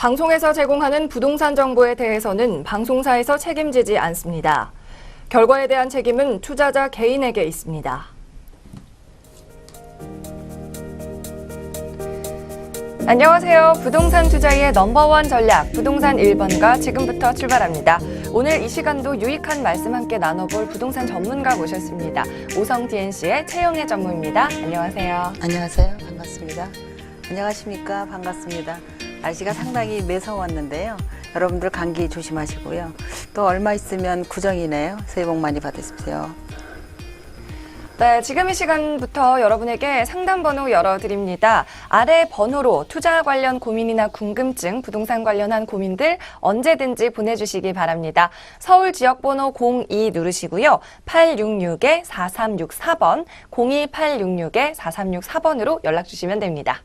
방송에서 제공하는 부동산 정보에 대해서는 방송사에서 책임지지 않습니다. 결과에 대한 책임은 투자자 개인에게 있습니다. 안녕하세요. 부동산 투자의 넘버원 전략, 부동산 1번가 지금부터 출발합니다. 오늘 이 시간도 유익한 말씀 함께 나눠볼 부동산 전문가 모셨습니다. 오성 DNC의 최영애 전무입니다. 안녕하세요. 안녕하세요. 반갑습니다. 안녕하십니까. 반갑습니다. 날씨가 상당히 매서웠는데요. 여러분들 감기 조심하시고요. 또 얼마 있으면 구정이네요. 새해 복 많이 받으십시오. 네, 지금 이 시간부터 여러분에게 상담번호 열어드립니다. 아래 번호로 투자 관련 고민이나 궁금증, 부동산 관련한 고민들 언제든지 보내주시기 바랍니다. 서울 지역번호 02 누르시고요. 866-4364번, 02-866-4364번으로 연락 주시면 됩니다.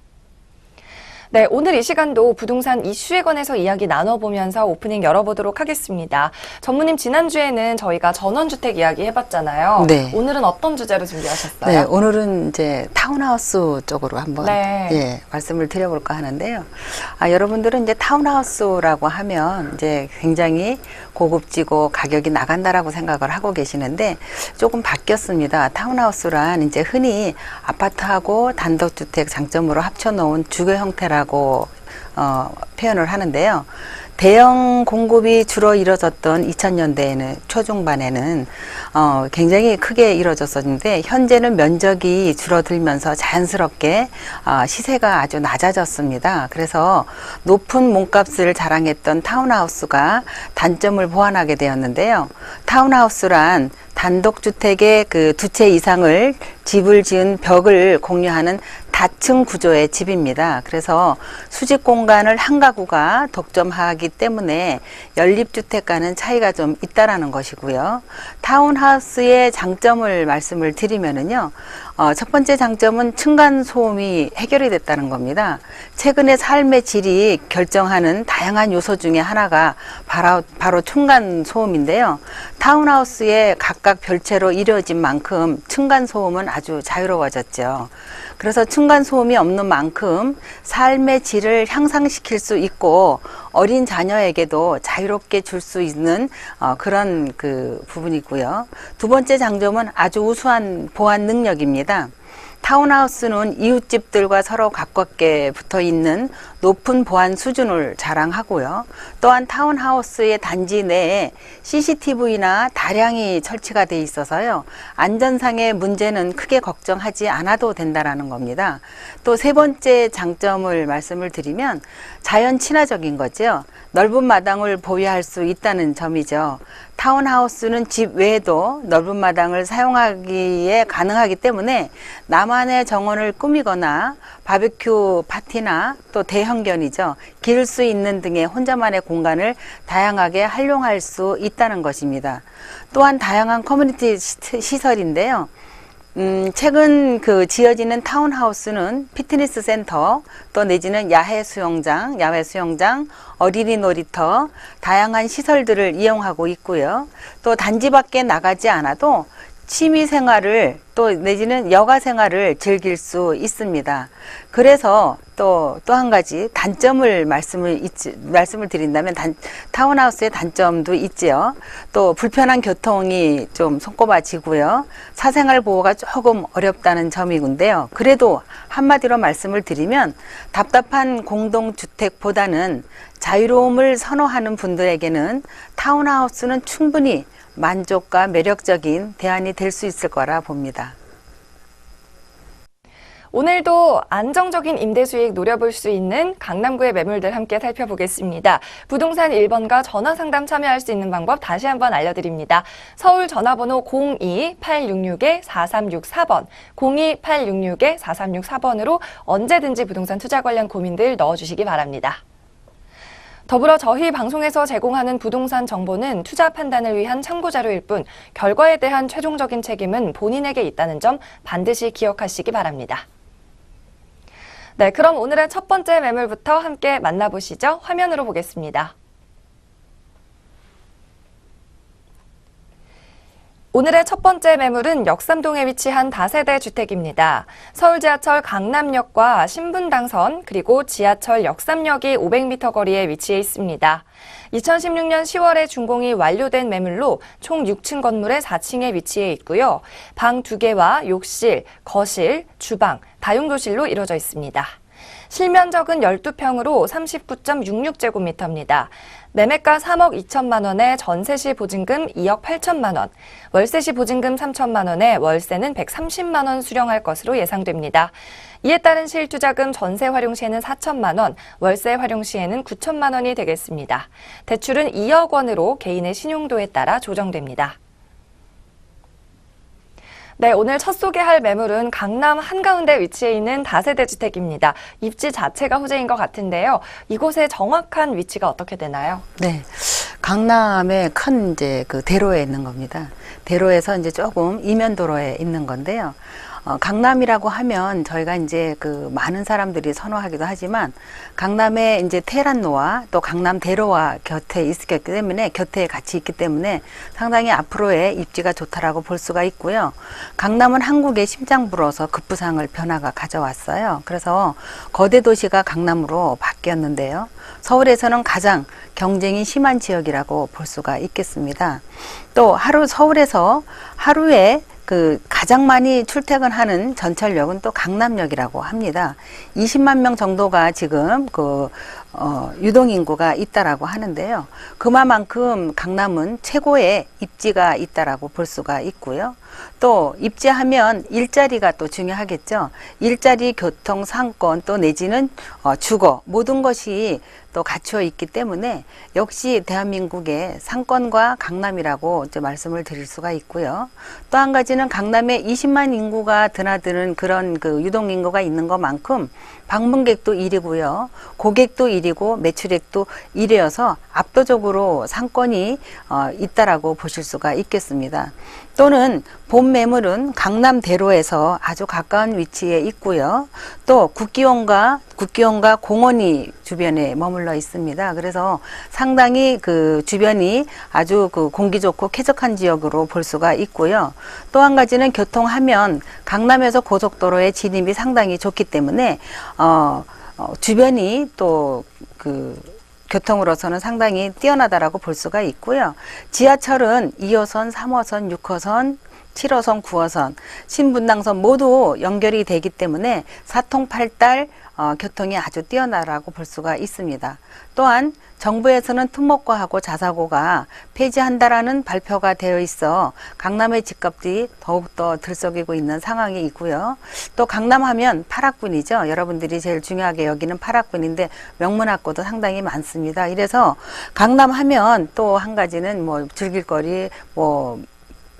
네, 오늘 이 시간도 부동산 이슈에 관해서 이야기 나눠보면서 오프닝 열어보도록 하겠습니다. 전무님, 지난주에는 저희가 전원주택 이야기 해봤잖아요. 네. 오늘은 어떤 주제로 준비하셨어요? 네, 오늘은 이제 타운하우스 쪽으로 한번 네. 말씀을 드려볼까 하는데요. 여러분들은 이제 타운하우스라고 하면 이제 굉장히 고급지고 가격이 나간다라고 생각을 하고 계시는데 조금 바뀌었습니다. 타운하우스란 이제 흔히 아파트하고 단독주택 장점으로 합쳐놓은 주거 형태라고 표현을 하는데요. 대형 공급이 주로 이뤄졌던 2000년대에는 초중반에는 굉장히 크게 이루어졌었는데 현재는 면적이 줄어들면서 자연스럽게 시세가 아주 낮아졌습니다. 그래서 높은 몸값을 자랑했던 타운하우스가 단점을 보완하게 되었는데요. 타운하우스란 단독주택의 그 두 채 이상을 집을 지은 벽을 공유하는 다층 구조의 집입니다. 그래서 수직 공간을 한 가구가 독점하기 때문에 연립주택과는 차이가 좀 있다라는 것이고요. 타운하우스의 장점을 말씀을 드리면은요. 첫 번째 장점은 층간소음이 해결이 됐다는 겁니다. 최근에 삶의 질이 결정하는 다양한 요소 중에 하나가 바로 층간소음인데요. 타운하우스에 각각 별채로 이루어진 만큼 층간소음은 아주 자유로워졌죠. 그래서 층간소음이 없는 만큼 삶의 질을 향상시킬 수 있고 어린 자녀에게도 자유롭게 줄 수 있는 그런 그 부분이고요. 두 번째 장점은 아주 우수한 보안 능력입니다. 타운하우스는 이웃집들과 서로 가깝게 붙어 있는 높은 보안 수준을 자랑하고요. 또한 타운하우스의 단지 내에 CCTV나 다량이 설치가 돼 있어서요. 안전상의 문제는 크게 걱정하지 않아도 된다라는 겁니다. 또 세 번째 장점을 말씀을 드리면 자연 친화적인 거죠. 넓은 마당을 보유할 수 있다는 점이죠. 타운하우스는 집 외에도 넓은 마당을 사용하기에 가능하기 때문에 나만의 정원을 꾸미거나 바베큐 파티나 또 대형견이죠. 기를 수 있는 등의 혼자만의 공간을 다양하게 활용할 수 있다는 것입니다. 또한 다양한 커뮤니티 시설인데요. 최근 지어지는 타운하우스는 피트니스 센터, 또 내지는 야외 수영장, 어린이 놀이터, 다양한 시설들을 이용하고 있고요. 또 단지 밖에 나가지 않아도 취미 생활을 또 내지는 여가 생활을 즐길 수 있습니다. 그래서 또 한 가지 단점을 말씀을 드린다면 타운하우스의 단점도 있지요. 또 불편한 교통이 좀 손꼽아지고요. 사생활 보호가 조금 어렵다는 점이군데요. 그래도 한마디로 말씀을 드리면 답답한 공동주택보다는 자유로움을 선호하는 분들에게는 타운하우스는 충분히 만족과 매력적인 대안이 될 수 있을 거라 봅니다. 오늘도 안정적인 임대 수익 노려볼 수 있는 강남구의 매물들 함께 살펴보겠습니다. 부동산 1번가 전화 상담 참여할 수 있는 방법 다시 한번 알려드립니다. 서울 전화번호 02-866-4364번, 02-866-4364번으로 언제든지 부동산 투자 관련 고민들 넣어주시기 바랍니다. 더불어 저희 방송에서 제공하는 부동산 정보는 투자 판단을 위한 참고자료일 뿐 결과에 대한 최종적인 책임은 본인에게 있다는 점 반드시 기억하시기 바랍니다. 네, 그럼 오늘의 첫 번째 매물부터 함께 만나보시죠. 화면으로 보겠습니다. 오늘의 첫 번째 매물은 역삼동에 위치한 다세대 주택입니다. 서울 지하철 강남역과 신분당선 그리고 지하철 역삼역이 500m 거리에 위치해 있습니다. 2016년 10월에 준공이 완료된 매물로 총 6층 건물의 4층에 위치해 있고요. 방 2개와 욕실, 거실, 주방, 다용도실로 이루어져 있습니다. 실면적은 12평으로 39.66제곱미터입니다. 매매가 3억 2천만 원에 전세 시 보증금 2억 8천만 원, 월세 시 보증금 3천만 원에 월세는 130만 원 수령할 것으로 예상됩니다. 이에 따른 실투자금 전세 활용 시에는 4천만 원, 월세 활용 시에는 9천만 원이 되겠습니다. 대출은 2억 원으로 개인의 신용도에 따라 조정됩니다. 네, 오늘 첫 소개할 매물은 강남 한가운데 위치해 있는 다세대 주택입니다. 입지 자체가 호재인 것 같은데요. 이곳의 정확한 위치가 어떻게 되나요? 네. 강남의 큰 이제 그 대로에 있는 겁니다. 대로에서 이제 조금 이면도로에 있는 건데요. 강남이라고 하면 저희가 이제 그 많은 사람들이 선호하기도 하지만 강남에 이제 테란노와 또 강남 대로와 곁에 있기 때문에 곁에 같이 있기 때문에 상당히 앞으로의 입지가 좋다라고 볼 수가 있고요. 강남은 한국의 심장부로서 급부상을 변화가 가져왔어요. 그래서 거대 도시가 강남으로 바뀌었는데요. 서울에서는 가장 경쟁이 심한 지역이라고 볼 수가 있겠습니다. 또 서울에서 하루에 그 가장 많이 출퇴근하는 전철역은 또 강남역이라고 합니다. 20만 명 정도가 지금 유동인구가 있다라고 하는데요. 그만큼 강남은 최고의 입지가 있다라고 볼 수가 있고요. 또 입지하면 일자리가 또 중요하겠죠. 일자리, 교통, 상권 또 내지는 주거 모든 것이 또 갖추어 있기 때문에 역시 대한민국의 상권과 강남이라고 이제 말씀을 드릴 수가 있고요. 또 한 가지는 강남에 20만 인구가 드나드는 그런 그 유동인구가 있는 것만큼 방문객도 1위고요. 고객도 1위고 매출액도 1위여서 압도적으로 상권이 있다라고 보실 수가 있겠습니다. 또는 본 매물은 강남 대로에서 아주 가까운 위치에 있고요. 또 국기원과 공원이 주변에 머물러 있습니다. 그래서 상당히 그 주변이 아주 그 공기 좋고 쾌적한 지역으로 볼 수가 있고요. 또 한 가지는 교통하면 강남에서 고속도로의 진입이 상당히 좋기 때문에 주변이 또 교통으로서는 상당히 뛰어나다라고 볼 수가 있고요. 지하철은 2호선, 3호선, 6호선, 7호선, 9호선, 신분당선 모두 연결이 되기 때문에 사통팔달 교통이 아주 뛰어나다라고 볼 수가 있습니다. 또한 정부에서는 특목고하고 자사고가 폐지한다라는 발표가 되어 있어 강남의 집값이 더욱더 들썩이고 있는 상황이 있고요. 또 강남하면 파락군이죠. 여러분들이 제일 중요하게 여기는 파락군인데 명문학고도 상당히 많습니다. 이래서 강남하면 또 한 가지는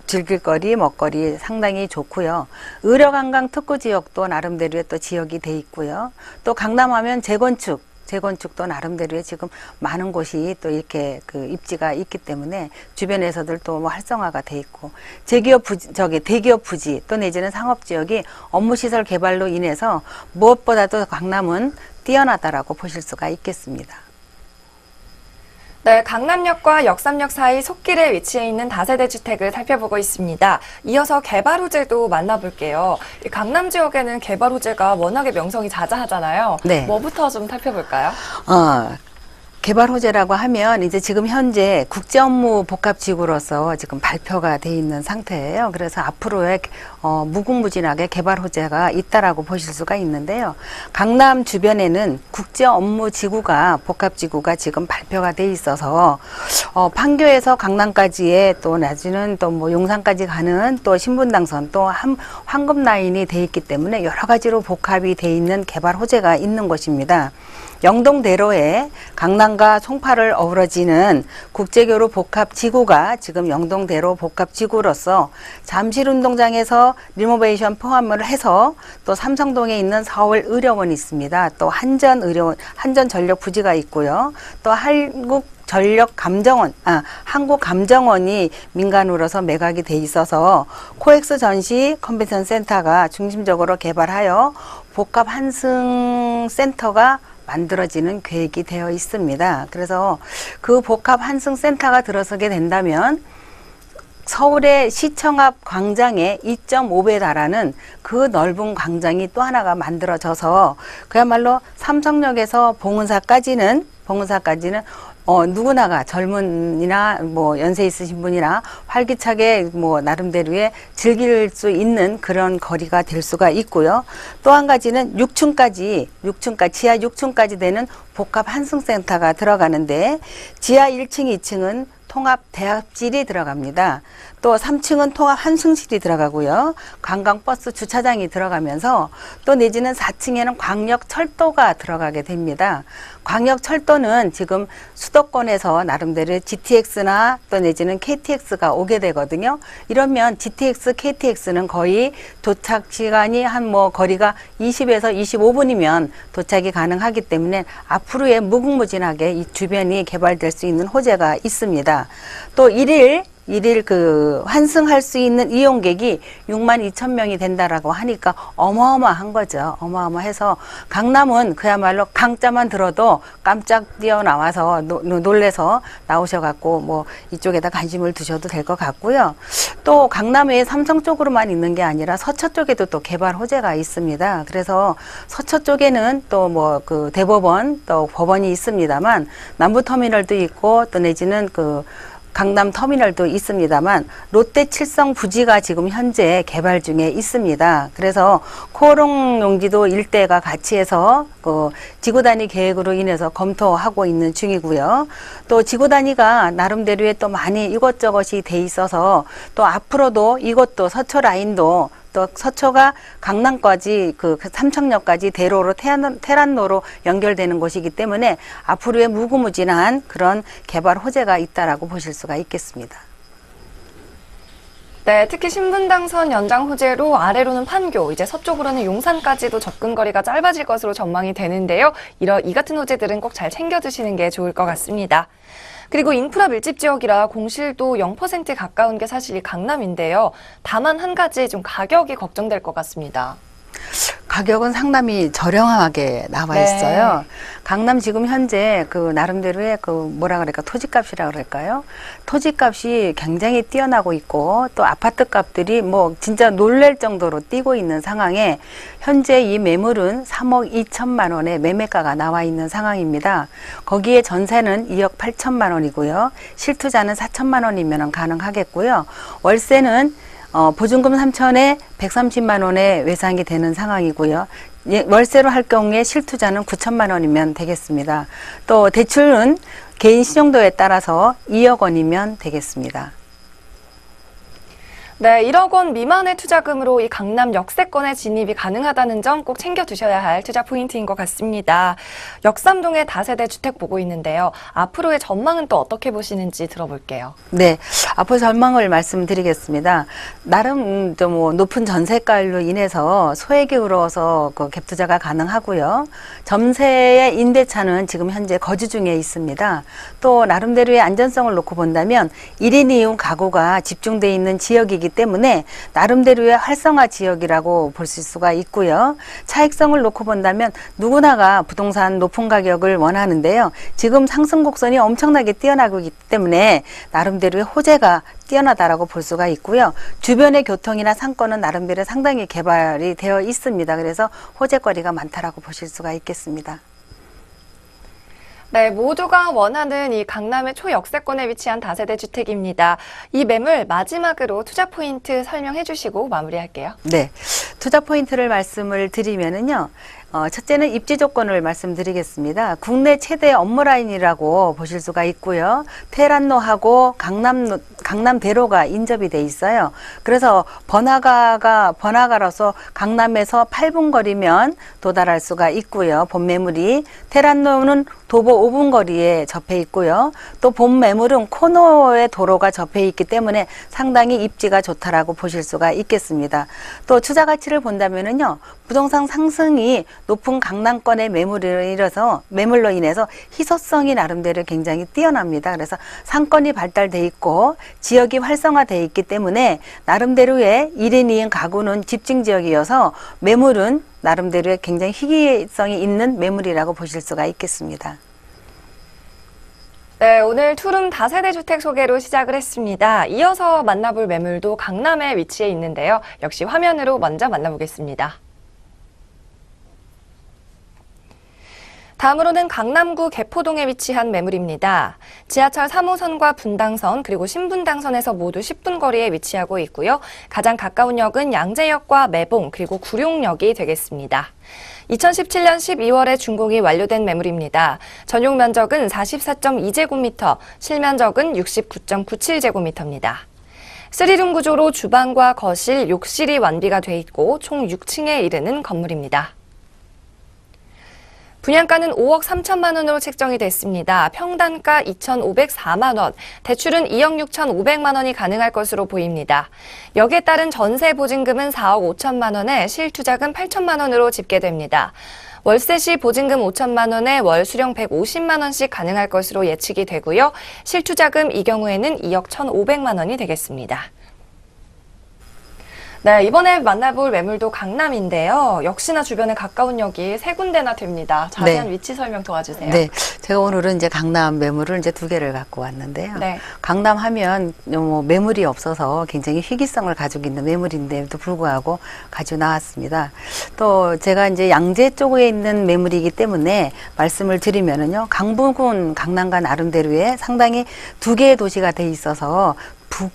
즐길거리, 먹거리 상당히 좋고요. 의료관광 특구 지역도 나름대로의 또 지역이 돼 있고요. 또 강남하면 재건축도 나름대로의 지금 많은 곳이 또 이렇게 그 입지가 있기 때문에 주변에서들 또 활성화가 돼 있고 대기업 부지 또 내지는 상업지역이 업무시설 개발로 인해서 무엇보다도 강남은 뛰어나다라고 보실 수가 있겠습니다. 네, 강남역과 역삼역 사이 속길에 위치해 있는 다세대 주택을 살펴보고 있습니다. 이어서 개발 호재도 만나볼게요. 이 강남 지역에는 개발 호재가 워낙에 명성이 자자하잖아요. 네. 뭐부터 좀 살펴볼까요? 개발 호재라고 하면 이제 지금 현재 국제 업무 복합 지구로서 지금 발표가 돼 있는 상태예요. 그래서 앞으로의 무궁무진하게 개발 호재가 있다라고 보실 수가 있는데요. 강남 주변에는 국제 업무 지구가 복합 지구가 지금 발표가 돼 있어서 판교에서 강남까지의 또 내지는 또 용산까지 가는 또 신분당선 또 황금 라인이 돼 있기 때문에 여러 가지로 복합이 돼 있는 개발 호재가 있는 곳입니다. 영동대로에 강남과 송파를 어우러지는 국제교류 복합지구가 지금 영동대로 복합지구로서 잠실운동장에서 리노베이션 포함을 해서 또 삼성동에 있는 서울의료원이 있습니다. 또 한전전력 부지가 있고요. 또 한국감정원이 민간으로서 매각이 돼 있어서 코엑스 전시 컨벤션 센터가 중심적으로 개발하여 복합 한승 센터가 만들어지는 계획이 되어 있습니다. 그래서 그 복합 한승 센터가 들어서게 된다면 서울의 시청 앞 광장에 2.5배 달하는 그 넓은 광장이 또 하나가 만들어져서 그야말로 삼성역에서 봉은사까지는 누구나가 젊은이나 뭐 연세 있으신 분이나 활기차게 뭐 나름대로의 즐길 수 있는 그런 거리가 될 수가 있고요. 또 한 가지는 6층까지 지하 6층까지 되는 복합 한승센터가 들어가는데 지하 1층, 2층은 통합 대합실이 들어갑니다. 또 3층은 통합 한승실이 들어가고요. 관광버스 주차장이 들어가면서 또 내지는 4층에는 광역철도가 들어가게 됩니다. 광역철도는 지금 수도권에서 나름대로 GTX나 또 내지는 KTX가 오게 되거든요. 이러면 GTX, KTX는 거의 도착 시간이 한 뭐 거리가 20에서 25분이면 도착이 가능하기 때문에 앞으로의 무궁무진하게 이 주변이 개발될 수 있는 호재가 있습니다. 또 일일 그 환승할 수 있는 이용객이 6만 2천 명이 된다라고 하니까 어마어마한 거죠. 어마어마해서 강남은 그야말로 강자만 들어도 깜짝 뛰어나와서 놀래서 나오셔갖고 뭐 이쪽에다 관심을 두셔도 될 것 같고요. 또 강남에 삼성 쪽으로만 있는 게 아니라 서초 쪽에도 또 개발 호재가 있습니다. 그래서 서초 쪽에는 또 뭐 그 대법원 또 법원이 있습니다만 남부터미널도 있고 또 내지는 그 강남 터미널도 있습니다만 롯데 칠성 부지가 지금 현재 개발 중에 있습니다. 그래서 코오롱 용지도 일대가 같이 해서 그 지구 단위 계획으로 인해서 검토하고 있는 중이고요. 또 지구 단위가 나름대로의 또 많이 이것저것이 돼 있어서 또 앞으로도 이것도 서초 라인도 또 서초가 강남까지 그 삼청역까지 대로로 테란로로 연결되는 곳이기 때문에 앞으로의 무궁무진한 그런 개발 호재가 있다라고 보실 수가 있겠습니다. 네, 특히 신분당선 연장 호재로 아래로는 판교, 이제 서쪽으로는 용산까지도 접근거리가 짧아질 것으로 전망이 되는데요. 이 같은 호재들은 꼭 잘 챙겨두시는 게 좋을 것 같습니다. 그리고 인프라 밀집 지역이라 공실도 0%에 가까운 게 사실 이 강남인데요. 다만 한 가지 좀 가격이 걱정될 것 같습니다. 가격은 상당히 저렴하게 나와 있어요. 네. 강남 지금 현재 그 나름대로의 그 뭐라 그럴까 토지값이라 그럴까요? 토지값이 굉장히 뛰어나고 있고 또 아파트 값들이 뭐 진짜 놀랄 정도로 뛰고 있는 상황에 현재 이 매물은 3억 2천만 원의 매매가가 나와 있는 상황입니다. 거기에 전세는 2억 8천만 원이고요. 실투자는 4천만 원이면 가능하겠고요. 월세는 보증금 3천에 130만 원의 외상이 되는 상황이고요. 월세로 할 경우에 실투자는 9천만 원이면 되겠습니다. 또 대출은 개인 신용도에 따라서 2억 원이면 되겠습니다. 네, 1억 원 미만의 투자금으로 이 강남 역세권에 진입이 가능하다는 점 꼭 챙겨두셔야 할 투자 포인트인 것 같습니다. 역삼동의 다세대 주택 보고 있는데요. 앞으로의 전망은 또 어떻게 보시는지 들어볼게요. 네, 앞으로 전망을 말씀드리겠습니다. 나름 좀 뭐 높은 전세가율로 인해서 소액이 들어서 그 갭 투자가 가능하고요. 점세의 임대차는 지금 현재 거주 중에 있습니다. 또 나름대로의 안전성을 놓고 본다면 1인 2용 가구가 집중돼 있는 지역이기 때문에 나름대로의 활성화 지역이라고 볼 수가 있고요. 차익성을 놓고 본다면 누구나가 부동산 높은 가격을 원하는데요. 지금 상승 곡선이 엄청나게 뛰어나고 있기 때문에 나름대로의 호재가 뛰어나다라고 볼 수가 있고요. 주변의 교통이나 상권은 나름대로 상당히 개발이 되어 있습니다. 그래서 호재거리가 많다라고 보실 수가 있겠습니다. 네, 모두가 원하는 이 강남의 초역세권에 위치한 다세대 주택입니다. 이 매물 마지막으로 투자 포인트 설명해 주시고 마무리할게요. 네, 투자 포인트를 말씀을 드리면은요. 첫째는 입지 조건을 말씀드리겠습니다. 국내 최대 업무라인이라고 보실 수가 있고요. 테란로하고 강남대로가 인접이 돼 있어요. 그래서 번화가로서 강남에서 8분 거리면 도달할 수가 있고요. 본 매물이 테란로는 도보 5분 거리에 접해 있고요. 또 본 매물은 코너에 도로가 접해 있기 때문에 상당히 입지가 좋다라고 보실 수가 있겠습니다. 또 투자 가치를 본다면은요. 부동산 상승이 높은 강남권의 매물로 인해서 희소성이 나름대로 굉장히 뛰어납니다. 그래서 상권이 발달돼 있고 지역이 활성화돼 있기 때문에 나름대로의 1인 2인 가구는 집중 지역이어서 매물은 나름대로의 굉장히 희귀성이 있는 매물이라고 보실 수가 있겠습니다. 네, 투자 포인트를 말씀을 드리면은요. 첫째는 입지 조건을 말씀드리겠습니다. 국내 최대 업무라인이라고 보실 수가 있고요. 테란로하고 강남대로가 인접이 돼 있어요. 그래서 번화가로서 강남에서 8분 거리면 도달할 수가 있고요. 본 매물이 테란로는 도보 5분 거리에 접해 있고요. 또 본 매물은 코너에 도로가 접해 있기 때문에 상당히 입지가 좋다라고 보실 수가 있겠습니다. 네, 오늘 투룸 다세대 주택 소개로 시작을 했습니다. 이어서 만나볼 매물도 강남에 위치해 있는데요. 역시 화면으로 먼저 만나보겠습니다. 다음으로는 강남구 개포동에 위치한 매물입니다. 지하철 3호선과 분당선 그리고 신분당선에서 모두 10분 거리에 위치하고 있고요. 가장 가까운 역은 양재역과 매봉 그리고 구룡역이 되겠습니다. 2017년 12월에 준공이 완료된 매물입니다. 전용 면적은 44.2제곱미터, 실면적은 69.97제곱미터입니다. 3룸 구조로 주방과 거실, 욕실이 완비가 돼 있고 총 6층에 이르는 건물입니다. 분양가는 5억 3천만 원으로 책정이 됐습니다. 평단가 2,504만 원, 대출은 2억 6,500만 원이 가능할 것으로 보입니다. 여기에 따른 전세 보증금은 4억 5천만 원에 실투자금 8천만 원으로 집계됩니다. 월세 시 보증금 5천만 원에 월 수령 150만 원씩 가능할 것으로 예측이 되고요. 실투자금 이 경우에는 2억 1,500만 원이 되겠습니다. 네, 이번에 만나볼 매물도 강남인데요. 역시나 주변에 가까운 역이 3군데나 됩니다. 자세한 위치 설명 도와주세요. 네, 제가 오늘은 이제 강남 매물을 이제 2개를 갖고 왔는데요. 네. 강남 하면 뭐 매물이 없어서 굉장히 희귀성을 가지고 있는 매물인데도 불구하고 가지고 나왔습니다. 또 제가 이제 양재 쪽에 있는 매물이기 때문에 말씀을 드리면은요, 강북은 강남과 나름대로의 상당히 2개의 도시가 돼 있어서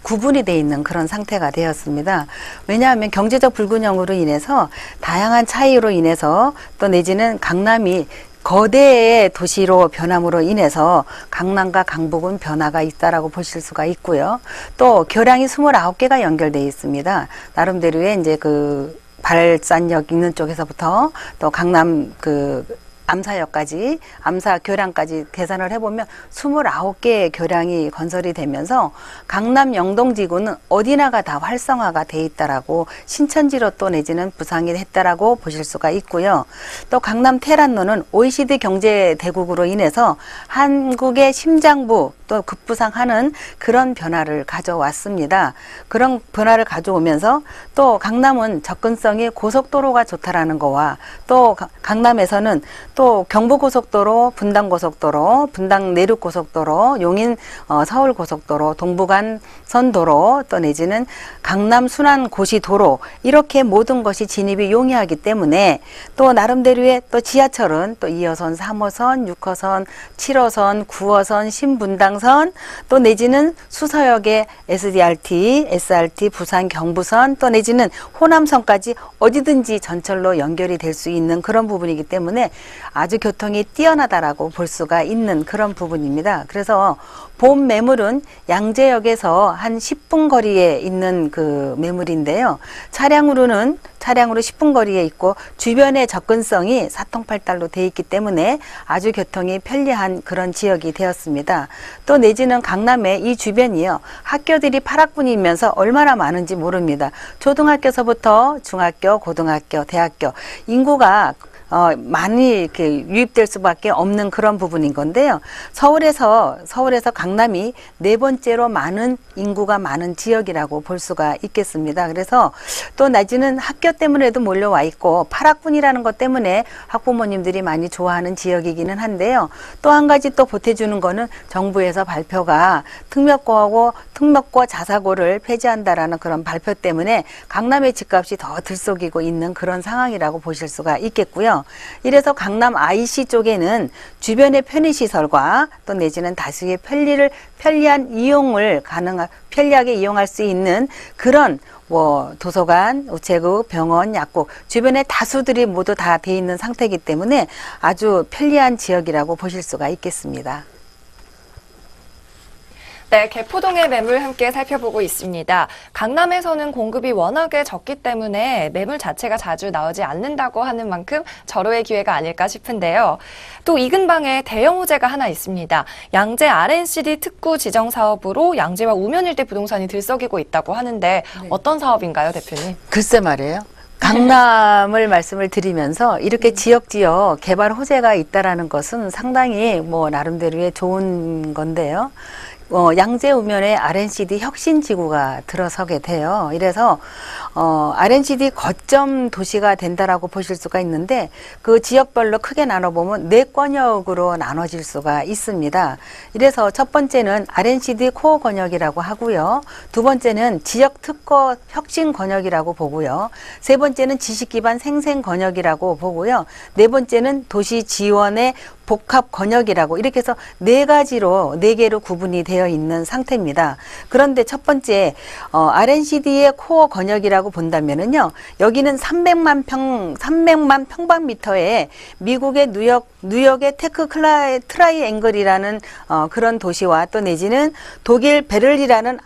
구분이 돼 있는 그런 상태가 되었습니다. 왜냐하면 경제적 불균형으로 인해서 다양한 차이로 인해서 또 내지는 강남이 거대의 도시로 변함으로 인해서 강남과 강북은 변화가 있다라고 보실 수가 있고요. 또 교량이 29개가 연결되어 있습니다. 나름대로의 이제 그 발산역 있는 쪽에서부터 또 강남 암사역까지, 암사 교량까지 계산을 해보면 29개의 교량이 건설이 되면서 강남 영동지구는 어디나가 다 활성화가 돼 있다라고 신천지로 또 내지는 부상이 했다라고 보실 수가 있고요. 또 강남 테란로는 OECD 경제 대국으로 인해서 한국의 심장부 또 급부상하는 그런 변화를 가져왔습니다. 그런 변화를 가져오면서 또 강남은 접근성이 고속도로가 좋다라는 거와 또 강남에서는 또 경부고속도로, 분당고속도로, 분당 내륙고속도로, 용인 서울고속도로, 동부간선도로 또 내지는 강남 순환고시도로 이렇게 모든 것이 진입이 용이하기 때문에 또 나름대로의 또 지하철은 또 2호선, 3호선, 6호선, 7호선, 9호선, 신분당선 또 내지는 수서역의 SDRT, SRT, 부산 경부선 또 내지는 호남선까지 어디든지 전철로 연결이 될 수 있는 그런 부분이기 때문에 아주 교통이 뛰어나다라고 볼 수가 있는 그런 부분입니다. 그래서 본 매물은 양재역에서 한 10분 거리에 있는 그 매물인데요. 차량으로 10분 거리에 있고 주변의 접근성이 사통팔달로 돼 있기 때문에 아주 교통이 편리한 그런 지역이 되었습니다. 또 내지는 강남의 이 주변이요. 학교들이 8학군이면서 얼마나 많은지 모릅니다. 초등학교서부터 중학교, 고등학교, 대학교 인구가 많이 이렇게 유입될 수밖에 없는 그런 부분인 건데요. 서울에서 강남이 4번째로 많은 인구가 많은 지역이라고 볼 수가 있겠습니다. 그래서 또 낮에는 학교 때문에도 몰려와 있고 8학군이라는 것 때문에 학부모님들이 많이 좋아하는 지역이기는 한데요. 또 한 가지 또 보태주는 거는 정부에서 발표가 특목고 자사고를 폐지한다라는 그런 발표 때문에 강남의 집값이 더 들썩이고 있는 그런 상황이라고 보실 수가 있겠고요. 이래서 강남 IC 쪽에는 주변의 편의시설과 또 내지는 다수의 편리한 이용을 편리하게 이용할 수 있는 그런 도서관, 우체국, 병원, 약국 주변에 다수들이 모두 다 돼 있는 상태이기 때문에 아주 편리한 지역이라고 보실 수가 있겠습니다. 네, 개포동의 매물 함께 살펴보고 있습니다. 강남에서는 공급이 워낙에 적기 때문에 매물 자체가 자주 나오지 않는다고 하는 만큼 절호의 기회가 아닐까 싶은데요. 또 이 근방에 대형 호재가 하나 있습니다. 양재 R&CD 특구 지정 사업으로 양재와 우면 일대 부동산이 들썩이고 있다고 하는데 어떤 사업인가요, 대표님? 글쎄 말이에요. 강남을 말씀을 드리면서 이렇게 지역 개발 호재가 있다라는 것은 상당히 나름대로의 좋은 건데요. 양재 우면에 RNCD 혁신지구가 들어서게 돼요. 이래서 RNCD 거점 도시가 된다라고 보실 수가 있는데 그 지역별로 크게 나눠보면 4권역으로 나눠질 수가 있습니다. 이래서 첫 번째는 RNCD 코어 권역이라고 하고요. 두 번째는 지역 특화 혁신 권역이라고 보고요. 세 번째는 지식기반 생생 권역이라고 보고요. 네 번째는 도시 지원의 복합 권역이라고 이렇게 해서 4개로 구분이 되어 있는 상태입니다. 그런데 첫 번째 RNCD의 코어 권역이라고 본다면은요. 여기는 300만 평방미터에 미국의 뉴욕의 테크 트라이앵글이라는 그런 도시와 또 내지는 독일 베를린이라는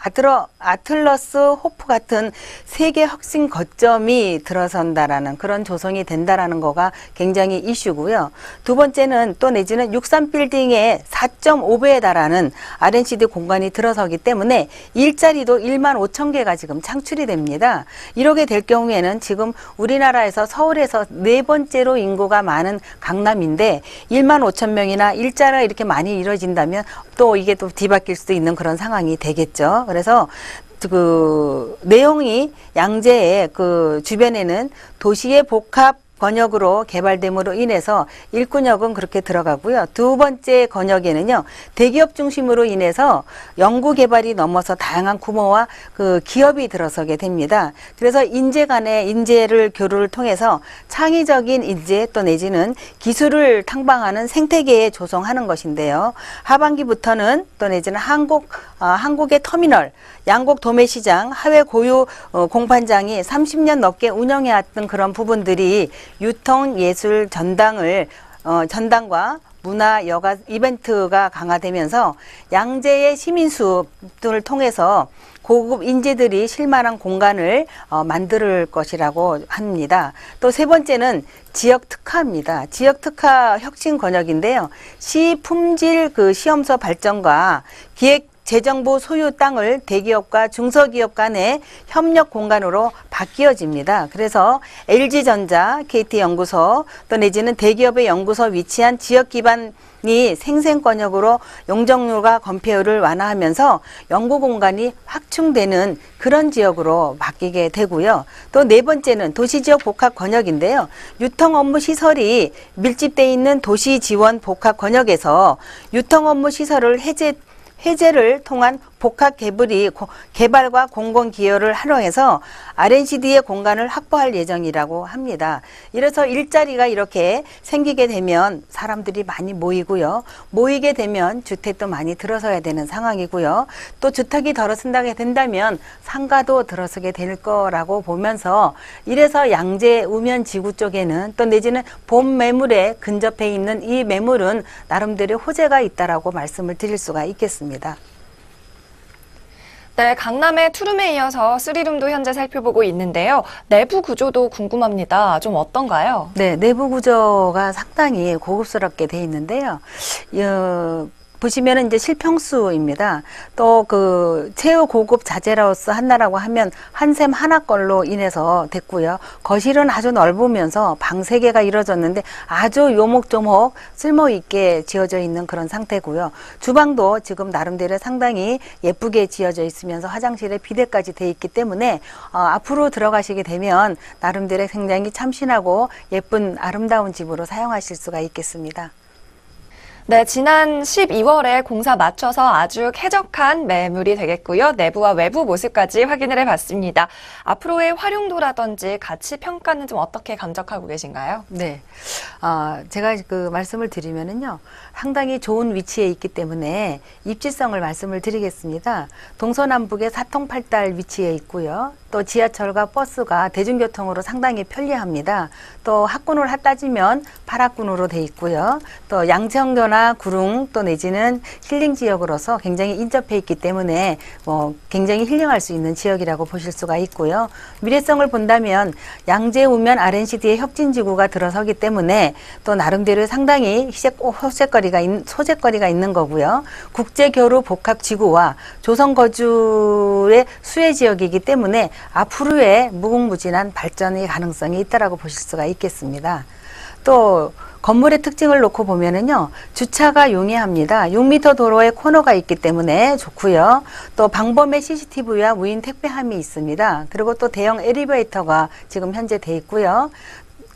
아틀러스 호프 같은 세계 혁신 거점이 들어선다라는 그런 조성이 된다라는 거가 굉장히 이슈고요. 두 번째는 또 내지는 63빌딩의 4.5배에 달하는 RNCD 공간이 들어서기 때문에 일자리도 1만 5천 개가 지금 창출이 됩니다. 이렇게 될 경우에는 지금 우리나라에서 서울에서 4번째로 인구가 많은 강남인데 1만 5천 명이나 일자리가 이렇게 많이 이루어진다면 또 이게 또 뒤바뀔 수도 있는 그런 상황이 되겠죠. 그래서 그 내용이 양재의 그 주변에는 도시의 복합 권역으로 개발됨으로 인해서 1권역은 그렇게 들어가고요. 두 번째 권역에는요. 대기업 중심으로 인해서 연구 개발이 넘어서 다양한 규모와 그 기업이 들어서게 됩니다. 그래서 인재 간의 인재를 교류를 통해서 창의적인 인재 또 내지는 기술을 탕방하는 생태계에 조성하는 것인데요. 하반기부터는 또 내지는 한국의 터미널, 양곡 도매시장, 하회 고유 공판장이 30년 넘게 운영해왔던 그런 부분들이 유통 예술 전당과 문화 여가 이벤트가 강화되면서 양재의 시민수업들을 통해서 고급 인재들이 실만한 공간을 만들 것이라고 합니다. 또 세 번째는 지역 특화입니다. 지역 특화 혁신 권역인데요. 시 품질 그 시험서 발전과 기획 재정부 소유 땅을 대기업과 중소기업 간의 협력 공간으로 바뀌어집니다. 그래서 LG전자, KT연구소 또 내지는 대기업의 연구소 위치한 지역 기반이 생생권역으로 용적률과 건폐율을 완화하면서 연구 공간이 확충되는 그런 지역으로 바뀌게 되고요. 또 네 번째는 도시지역 복합 권역인데요. 유통 업무 시설이 밀집되어 있는 도시 지원 복합 권역에서 유통 업무 시설을 해제를 통한 복합 개발과 공공기여를 활용해서 RNCD의 공간을 확보할 예정이라고 합니다. 이래서 일자리가 이렇게 생기게 되면 사람들이 많이 모이고요. 모이게 되면 주택도 많이 들어서야 되는 상황이고요. 또 주택이 들어선다게 된다면 상가도 들어서게 될 거라고 보면서 이래서 양재 우면 지구 쪽에는 또 내지는 본 매물에 근접해 있는 이 매물은 나름대로 호재가 있다라고 말씀을 드릴 수가 있겠습니다. 네, 강남의 투룸에 이어서 쓰리룸도 현재 살펴보고 있는데요. 내부 구조도 궁금합니다. 좀 어떤가요? 네, 내부 구조가 상당히 고급스럽게 돼 있는데요. 보시면은 이제 실평수입니다. 또 그 최고 고급 자재로서 한다라고 하면 한샘 하나 걸로 인해서 됐고요. 거실은 아주 넓으면서 방 3개가 이루어졌는데 아주 요목조목 쓸모 있게 지어져 있는 그런 상태고요. 주방도 지금 나름대로 상당히 예쁘게 지어져 있으면서 화장실에 비데까지 돼 있기 때문에 앞으로 들어가시게 되면 나름대로 굉장히 참신하고 예쁜 아름다운 집으로 사용하실 수가 있겠습니다. 네, 지난 12월에 공사 마쳐서 아주 쾌적한 매물이 되겠고요. 내부와 외부 모습까지 확인을 해봤습니다. 앞으로의 활용도라든지 가치 평가는 좀 어떻게 감적하고 계신가요? 네, 제가 그 말씀을 드리면은요, 상당히 좋은 위치에 있기 때문에 입지성을 말씀을 드리겠습니다. 동서남북의 사통팔달 위치에 있고요. 또 지하철과 버스가 대중교통으로 상당히 편리합니다. 또 학군으로 따지면 8학군으로 돼 있고요. 또 양천교나 구릉 또 내지는 힐링 지역으로서 굉장히 인접해 있기 때문에 굉장히 힐링할 수 있는 지역이라고 보실 수가 있고요. 미래성을 본다면 양재 우면 RNCD의 혁신지구가 들어서기 때문에 또 나름대로 상당히 소재거리가 있는 거고요. 국제교류 복합지구와 조성거주의 수혜지역이기 때문에 앞으로의 무궁무진한 발전의 가능성이 있다라고 보실 수가 있겠습니다. 또 건물의 특징을 놓고 보면은요, 주차가 용이합니다. 6m 도로에 코너가 있기 때문에 좋고요. 또 방범의 CCTV와 무인 택배함이 있습니다. 그리고 또 대형 엘리베이터가 지금 현재 돼 있고요.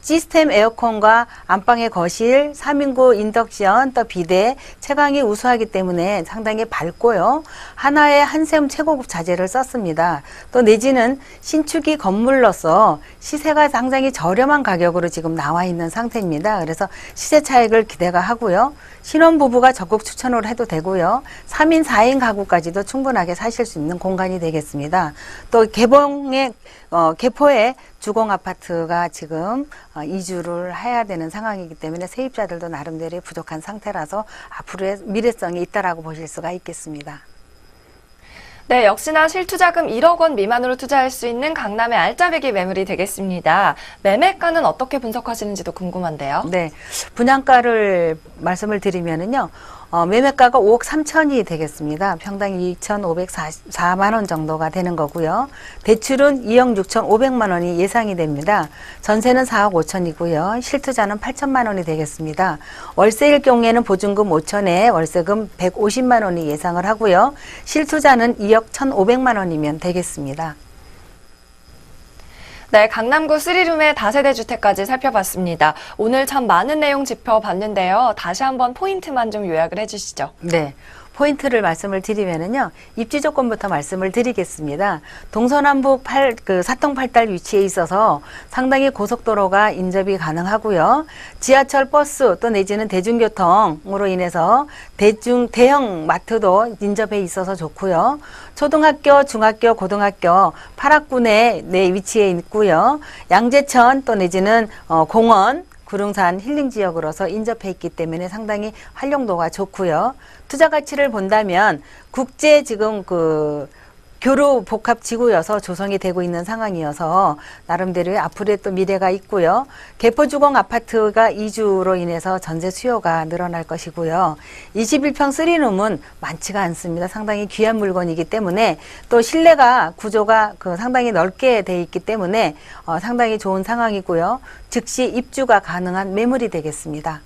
시스템 에어컨과 안방의 거실, 3인구 인덕션, 또 비대, 채광이 우수하기 때문에 상당히 밝고요. 하나의 한샘 최고급 자재를 썼습니다. 또 내지는 신축이 건물로서 시세가 상당히 저렴한 가격으로 지금 나와 있는 상태입니다. 그래서 시세 차익을 기대가 하고요. 신혼부부가 적극 추천을 해도 되고요. 3인, 4인 가구까지도 충분하게 사실 수 있는 공간이 되겠습니다. 또 개포에 주공 아파트가 지금 이주를 해야 되는 상황이기 때문에 세입자들도 나름대로 부족한 상태라서 앞으로의 미래성이 있다라고 보실 수가 있겠습니다. 네, 역시나 실투자금 1억 원 미만으로 투자할 수 있는 강남의 알짜배기 매물이 되겠습니다. 매매가는 어떻게 분석하시는지도 궁금한데요. 네, 분양가를 말씀을 드리면은요. 매매가가 5억 3천이 되겠습니다. 평당 2,504만 원 정도가 되는 거고요. 대출은 2억 6,500만 원이 예상이 됩니다. 전세는 4억 5천이고요. 실투자는 8천만 원이 되겠습니다. 월세일 경우에는 보증금 5천에 월세금 150만 원이 예상을 하고요. 실투자는 2억 1,500만 원이면 되겠습니다. 네, 강남구 3룸의 다세대 주택까지 살펴봤습니다. 오늘 참 많은 내용 짚어봤는데요. 다시 한번 포인트만 좀 요약을 해주시죠. 네. 포인트를 말씀을 드리면은요, 입지 조건부터 말씀을 드리겠습니다. 동서남북 사통 8달 위치에 있어서 상당히 고속도로가 인접이 가능하고요. 지하철, 버스 또 내지는 대중교통으로 인해서 대형 마트도 인접해 있어서 좋고요. 초등학교, 중학교, 고등학교 8학군에 위치해 있고요. 양재천 또 내지는 공원, 구릉산 힐링 지역으로서 인접해 있기 때문에 상당히 활용도가 좋고요. 투자 가치를 본다면 국제 지금 교류 복합 지구여서 조성이 되고 있는 상황이어서 나름대로 앞으로의 또 미래가 있고요. 개포주공 아파트가 이주로 인해서 전세 수요가 늘어날 것이고요. 21평 3룸은 많지가 않습니다. 상당히 귀한 물건이기 때문에 또 실내가 구조가 상당히 넓게 돼 있기 때문에 상당히 좋은 상황이고요. 즉시 입주가 가능한 매물이 되겠습니다.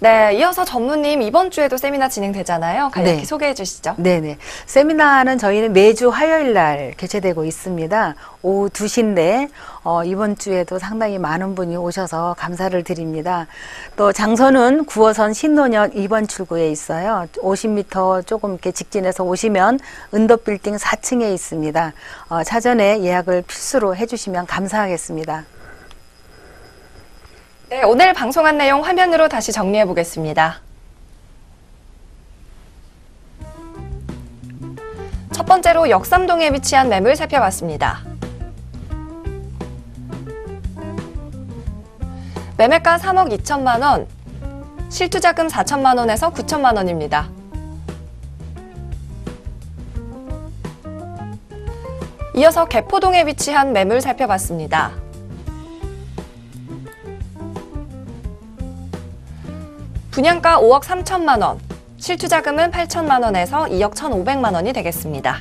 네, 이어서 전무님 이번 주에도 세미나 진행되잖아요. 간략히 네. 소개해 주시죠. 네네. 세미나는 저희는 매주 화요일 날 개최되고 있습니다. 오후 2시인데 이번 주에도 상당히 많은 분이 오셔서 감사를 드립니다. 또 장소는 9호선 신논현 2번 출구에 있어요. 50m 조금 이렇게 직진해서 오시면 은도빌딩 4층에 있습니다. 사전에 예약을 필수로 해주시면 감사하겠습니다. 네, 오늘 방송한 내용 화면으로 다시 정리해 보겠습니다. 첫 번째로 역삼동에 위치한 매물 살펴봤습니다. 매매가 3억 2천만 원, 실투자금 4천만 원에서 9천만 원입니다. 이어서 개포동에 위치한 매물 살펴봤습니다. 분양가 5억 3천만 원, 실투자금은 8천만 원에서 2억 1,500만 원이 되겠습니다.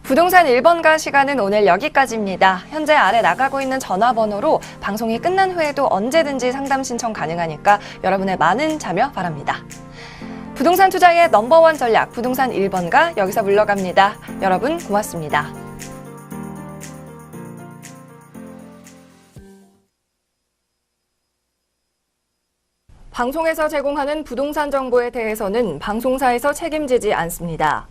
부동산 1번가 시간은 오늘 여기까지입니다. 현재 아래 나가고 있는 전화번호로 방송이 끝난 후에도 언제든지 상담 신청 가능하니까 여러분의 많은 참여 바랍니다. 부동산 투자의 넘버원 전략, 부동산 1번가 여기서 물러갑니다. 여러분 고맙습니다. 방송에서 제공하는 부동산 정보에 대해서는 방송사에서 책임지지 않습니다.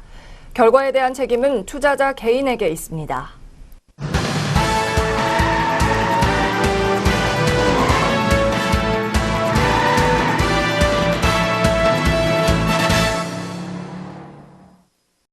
결과에 대한 책임은 투자자 개인에게 있습니다.